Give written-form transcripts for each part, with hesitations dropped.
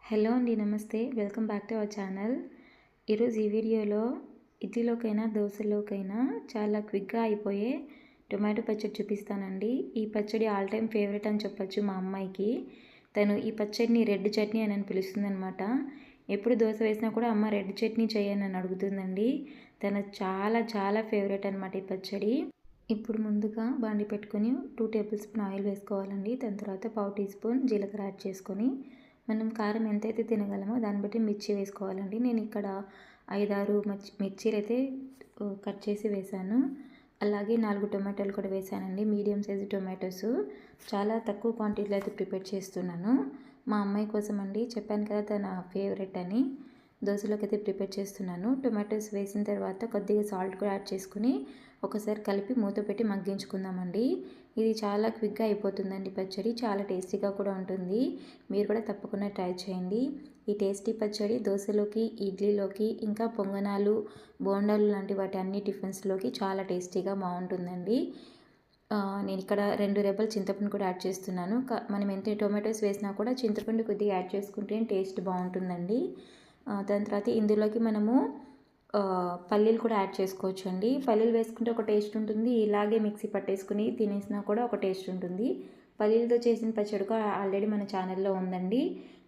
Hello అండి, నమస్తే. Welcome back to our channel. ఈరోజు ఈ వీడియోలో ఇడ్లీలోకైనా దోశలోకైనా చాలా క్విక్గా అయిపోయే టొమాటో పచ్చడి చూపిస్తానండి. ఈ పచ్చడి ఆల్ టైమ్ ఫేవరెట్ అని చెప్పొచ్చు మా అమ్మాయికి. తను ఈ పచ్చడిని రెడ్ చట్నీ అని పిలుస్తుందనమాట. ఎప్పుడు దోశ వేసినా కూడా అమ్మ రెడ్ చట్నీ చేయని అడుగుతుందండి. తన చాలా చాలా ఫేవరెట్ అనమాట ఈ పచ్చడి. ఇప్పుడు ముందుగా బాండి పెట్టుకొని 2 టేబుల్ స్పూన్ ఆయిల్ వేసుకోవాలండి. దాని తర్వాత 1/2 టీ స్పూన్ జీలకర్ర యాడ్ చేసుకొని మనం కారం ఎంతైతే తినగలమో దాన్ని బట్టి మిర్చి వేసుకోవాలండి. నేను ఇక్కడ 5-6 మిర్చీలు అయితే కట్ చేసి వేసాను. అలాగే 4 టొమాటోలు కూడా వేసానండి, మీడియం సైజు టొమాటోస్. చాలా తక్కువ క్వాంటిటీలో అయితే ప్రిపేర్ చేస్తున్నాను. మా అమ్మాయి కోసం అండి, చెప్పాను కదా తన ఫేవరెట్ అని. దోశలోకి అయితే ప్రిపేర్ చేస్తున్నాను. టొమాటోస్ వేసిన తర్వాత కొద్దిగా సాల్ట్ కూడా యాడ్ చేసుకుని ఒకసారి కలిపి మూత పెట్టి మగ్గించుకుందామండి. ఇది చాలా క్విక్గా అయిపోతుందండి పచ్చడి. చాలా టేస్టీగా కూడా ఉంటుంది. మీరు కూడా తప్పకుండా ట్రై చేయండి. ఈ టేస్టీ పచ్చడి దోశలోకి, ఇడ్లీలోకి, ఇంకా పొంగనాలు, బోండాలు లాంటి వాటి అన్ని టిఫిన్స్లోకి చాలా టేస్టీగా బాగుంటుందండి. నేను ఇక్కడ 2 రెబ్బలు చింతపండు కూడా యాడ్ చేస్తున్నాను. మనం ఎంత టొమాటోస్ వేసినా కూడా చింతపండు కొద్దిగా యాడ్ చేసుకుంటే టేస్ట్ బాగుంటుందండి. దాని తర్వాత ఇందులోకి మనము పల్లీలు కూడా యాడ్ చేసుకోవచ్చు అండి. పల్లీలు వేసుకుంటే ఒక టేస్ట్ ఉంటుంది. ఇలాగే మిక్సీ పట్టేసుకుని తినేసినా కూడా ఒక టేస్ట్ ఉంటుంది. పల్లీలతో చేసిన పచ్చడి ఆల్రెడీ మన ఛానల్లో ఉందండి.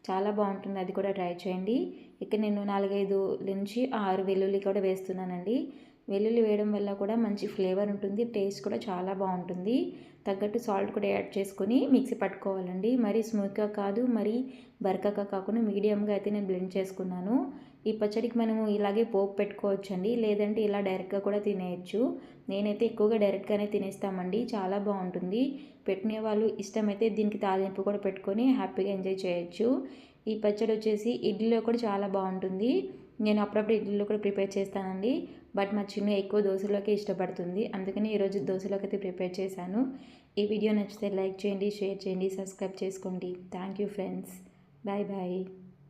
చాలా బాగుంటుంది, అది కూడా ట్రై చేయండి. ఇక్కడ నేను 4-5 నుంచి 6 వెల్లుల్లి కూడా వేస్తున్నానండి. వెల్లుల్లి వేయడం వల్ల కూడా మంచి ఫ్లేవర్ ఉంటుంది, టేస్ట్ కూడా చాలా బాగుంటుంది. తగ్గట్టు సాల్ట్ కూడా యాడ్ చేసుకొని మిక్సీ పట్టుకోవాలండి. మరీ స్మూత్గా కాదు, మరీ బరకగా కాకుండా మీడియంగా అయితే నేను బ్లెండ్ చేసుకున్నాను. ఈ పచ్చడికి మనము ఇలాగే పోపు పెట్టుకోవచ్చండి, లేదంటే ఇలా డైరెక్ట్గా కూడా తినేయచ్చు. నేనైతే ఎక్కువగా డైరెక్ట్గానే తినేస్తామండి, చాలా బాగుంటుంది. పెట్టిన వాళ్ళు ఇష్టమైతే దీనికి తాలింపు కూడా పెట్టుకొని హ్యాపీగా ఎంజాయ్ చేయొచ్చు. ఈ పచ్చడి వచ్చేసి ఇడ్లీలో కూడా చాలా బాగుంటుంది. నేను అప్పుడప్పుడు ఇడ్లీలో కూడా ప్రిపేర్ చేస్తానండి. బట్ మా చిన్న ఎక్కువ దోశలోకి ఇష్టపడుతుంది, అందుకని ఈరోజు దోశలోకి అయితే ప్రిపేర్ చేశాను. ఈ వీడియో నచ్చితే లైక్ చేయండి, షేర్ చేయండి, సబ్స్క్రైబ్ చేసుకోండి. Thank you friends. Bye bye.